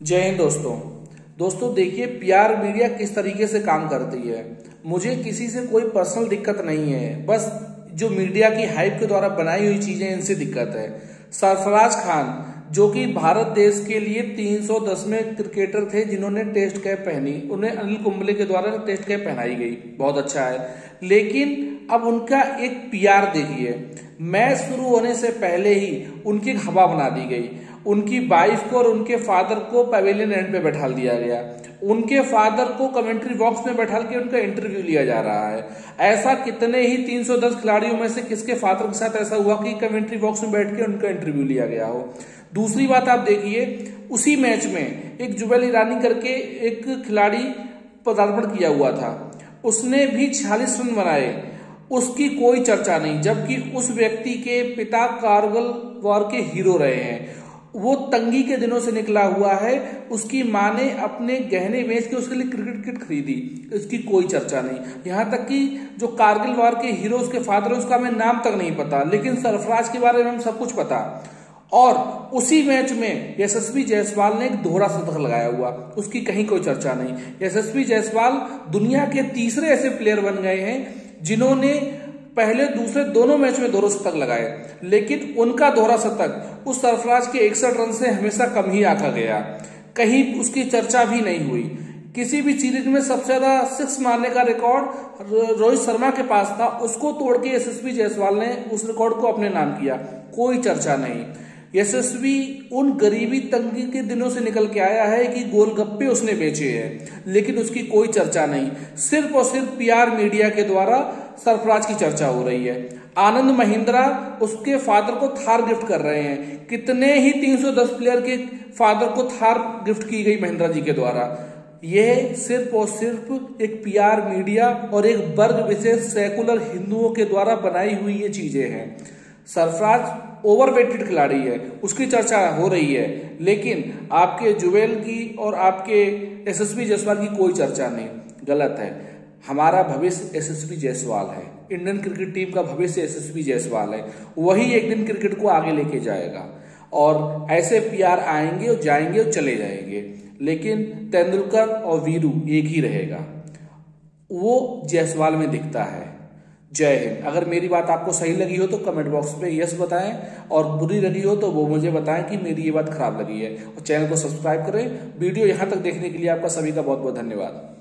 जय हिंद दोस्तों देखिए पीआर मीडिया किस तरीके से काम करती है। मुझे किसी से कोई पर्सनल दिक्कत नहीं है, बस जो मीडिया की हाइप के द्वारा बनाई हुई चीजें इनसे दिक्कत है। सरफराज खान जो कि भारत देश के लिए 310वें क्रिकेटर थे जिन्होंने टेस्ट कैप पहनी, उन्हें अनिल कुंबले के द्वारा टेस्ट कैप पहनाई गई, बहुत अच्छा है। लेकिन अब उनका एक पीआर देखिए, मैच शुरू होने से पहले ही उनकी एक हवा बना दी गई। उनकी वाइफ को और उनके फादर को पवेलियन एंड पे बैठा दिया गया। उनके फादर को कमेंट्री बॉक्स में बैठा के उनका इंटरव्यू लिया जा रहा है। ऐसा कितने ही 310 खिलाड़ियों में से किसके फादर के साथ ऐसा हुआ कि कमेंट्री बॉक्स में बैठ के उनका इंटरव्यू लिया गया हो। दूसरी बात आप देखिए, उसी मैच में एक जुबैल ईरानी करके एक खिलाड़ी पदार्पण किया हुआ था, उसने भी 46 रन बनाए, उसकी कोई चर्चा नहीं, जबकि उस व्यक्ति के पिता कारगिल वॉर के हीरो रहे हैं। वो तंगी के दिनों से निकला हुआ है, उसकी माँ ने अपने गहने बेच के उसके लिए क्रिकेट किट खरीदी, इसकी कोई चर्चा नहीं। यहाँ तक कि जो कारगिल वॉर के हीरो उसके फादर है, उसका हमें नाम तक नहीं पता, लेकिन सरफराज के बारे में हम सब कुछ पता। और उसी मैच में यशस्वी जायसवाल ने एक दोहरा शतक लगाया हुआ, उसकी कहीं कोई चर्चा नहीं। यशस्वी जायसवाल दुनिया के तीसरे ऐसे प्लेयर बन गए हैं जिन्होंने पहले दूसरे दोनों मैच में दोहरे शतक लगाए, लेकिन उनका दोहरा शतक उस सरफराज के 61 रन से हमेशा कम ही आका गया, कहीं उसकी चर्चा भी नहीं हुई। किसी भी सीरीज में सबसे ज्यादा सिक्स मारने का रिकॉर्ड रोहित शर्मा के पास था, उसको तोड़ के यशस्वी जायसवाल ने उस रिकॉर्ड को अपने नाम किया, कोई चर्चा नहीं। यशस्वी उन गरीबी तंगी के दिनों से निकल के आया है कि गोलगप्पे उसने बेचे हैं, लेकिन उसकी कोई चर्चा नहीं। सिर्फ और सिर्फ पीआर मीडिया के द्वारा सरफराज की चर्चा हो रही है। आनंद महिंद्रा उसके फादर को थार गिफ्ट कर रहे हैं, कितने ही 310 प्लेयर के फादर को थार गिफ्ट की गई महिंद्रा जी के द्वारा। यह सिर्फ और सिर्फ एक पीआर मीडिया और एक वर्ग विशेष सेकुलर हिंदुओं के द्वारा बनाई हुई ये चीजें हैं। सरफराज ओवरवेटेड खिलाड़ी है, उसकी चर्चा हो रही है, लेकिन आपके जुबैल की और आपके यशस्वी जायसवाल की कोई चर्चा नहीं। गलत है। हमारा भविष्य यशस्वी जायसवाल है, इंडियन क्रिकेट टीम का भविष्य यशस्वी जायसवाल है, वही एक दिन क्रिकेट को आगे लेके जाएगा। और ऐसे पीआर आएंगे और जाएंगे और चले जाएंगे, लेकिन तेंदुलकर और वीरू एक ही रहेगा, वो जायसवाल में दिखता है। जय हिंद। अगर मेरी बात आपको सही लगी हो तो कमेंट बॉक्स पे यस बताएं, और बुरी लगी हो तो वो मुझे बताएं कि मेरी ये बात खराब लगी है। और चैनल को सब्सक्राइब करें। वीडियो यहां तक देखने के लिए आपका सभी का बहुत बहुत धन्यवाद।